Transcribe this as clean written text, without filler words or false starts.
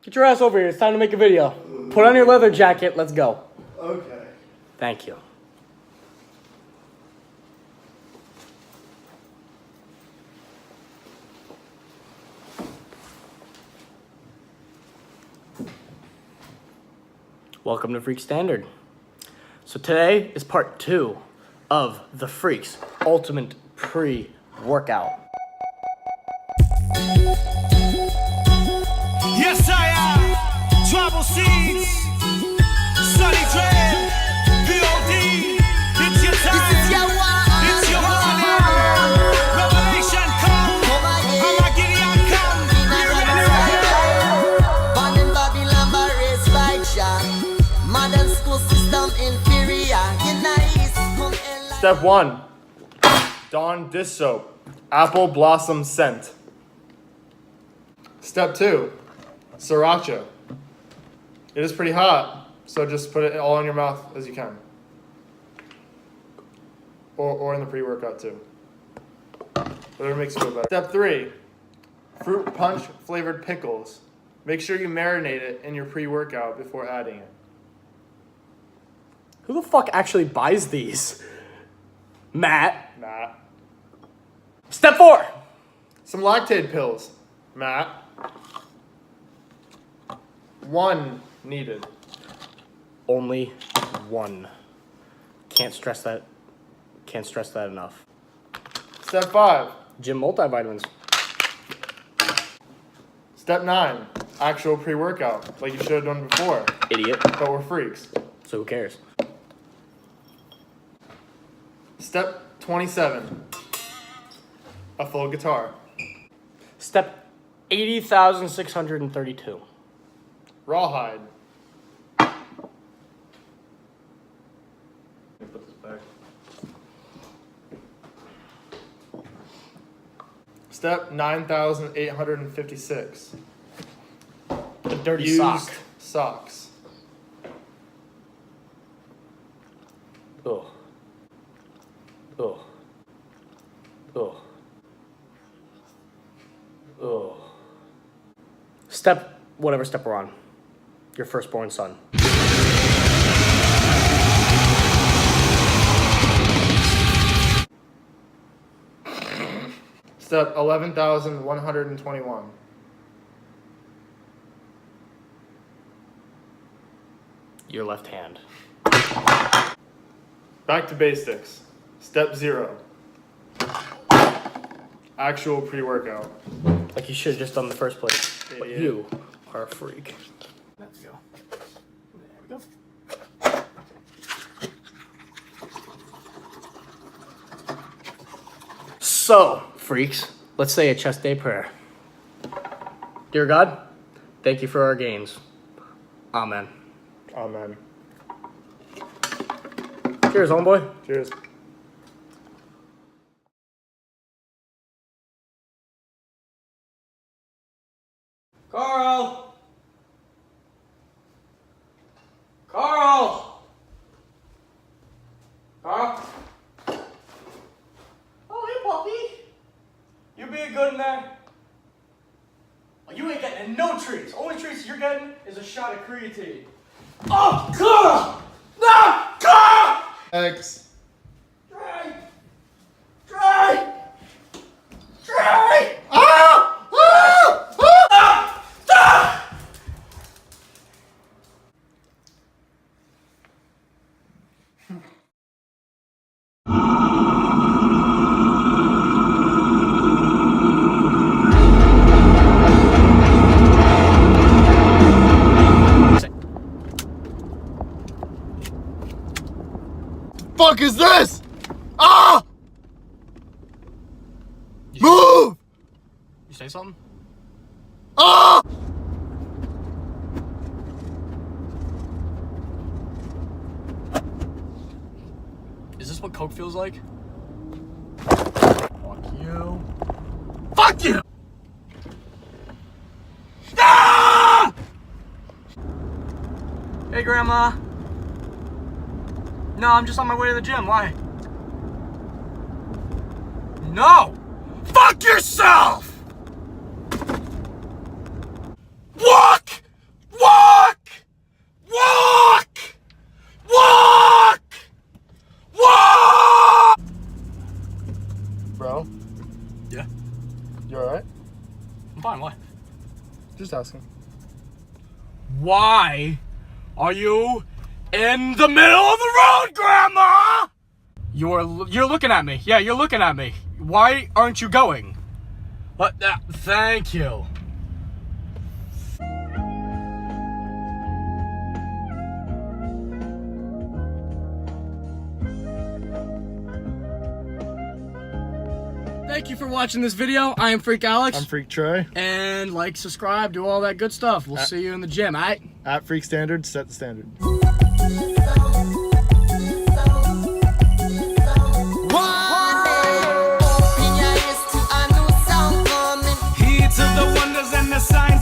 Get your ass over here. It's time to make a video. Put on your leather jacket. Let's go. Okay. Thank you. Welcome to Freak Standard. So today is part 2 of the Freaks Ultimate Pre-Workout. Yes, I am. Trouble Seeds. Sunny Dread. VOD. It's your time. This is your one. It's your morning. Revelation come. I'm a Gideon come. You ready? Born in Babylon, but raised by Jah. Modern school system inferior. Step 1. Dawn dish soap. Apple blossom scent. Step 2. Sriracha. It is pretty hot, so just put it all in your mouth as you can. Or in the pre-workout too. Whatever makes you feel better. Step 3. Fruit punch flavored pickles. Make sure you marinate it in your pre-workout before adding it. Who the fuck actually buys these? Matt. Step 4. Some lactate pills. Matt. 1 needed. Only 1. Can't stress that enough. Step 5. Gym multivitamins. Step 9. Actual pre-workout, like you should have done before. Idiot. But we're freaks. So who cares? Step 27. A full guitar. Step 80,632. Rawhide. Let me put this back. Step 9,856. A dirty Used sock. socks. Ugh. Ugh. Ugh. Ugh. Whatever step we're on. Your firstborn son. Step 11,121. Your left hand. Back to basics. Step 0. Actual pre-workout. Like you should have just done in the first place. But Idiot. you are a freak. Let's go. There we go. So, freaks, let's say a chest day prayer. Dear God, thank you for our gains. Amen. Amen. Cheers, homeboy. Cheers. Carl! Carl! Carl? Oh, hey, puppy. You being good in there? Well, you ain't getting no treats. Only treats you're getting is a shot of creatine. Oh, Carl! No! Carl! X. Trey! Trey! Trey! Ah! Ah! Ah! Fuck is this? Ah! Move! You say something? Ah! Is this what Coke feels like? Fuck you. Fuck you! Ah! Hey, Grandma. No, I'm just on my way to the gym. Why? No! Fuck yourself! Walk You alright? I'm fine. Why? Just asking. Why are you in the middle of the road, Grandma? You're looking at me. Yeah, you're looking at me. Why aren't you going? What? Thank you. Thank you for watching this video. I am Freak Alex. I'm Freak Trey. And like, subscribe, do all that good stuff. We'll see you in the gym, alright? At Freak Standards, set the standard. Heed to the wonders and the signs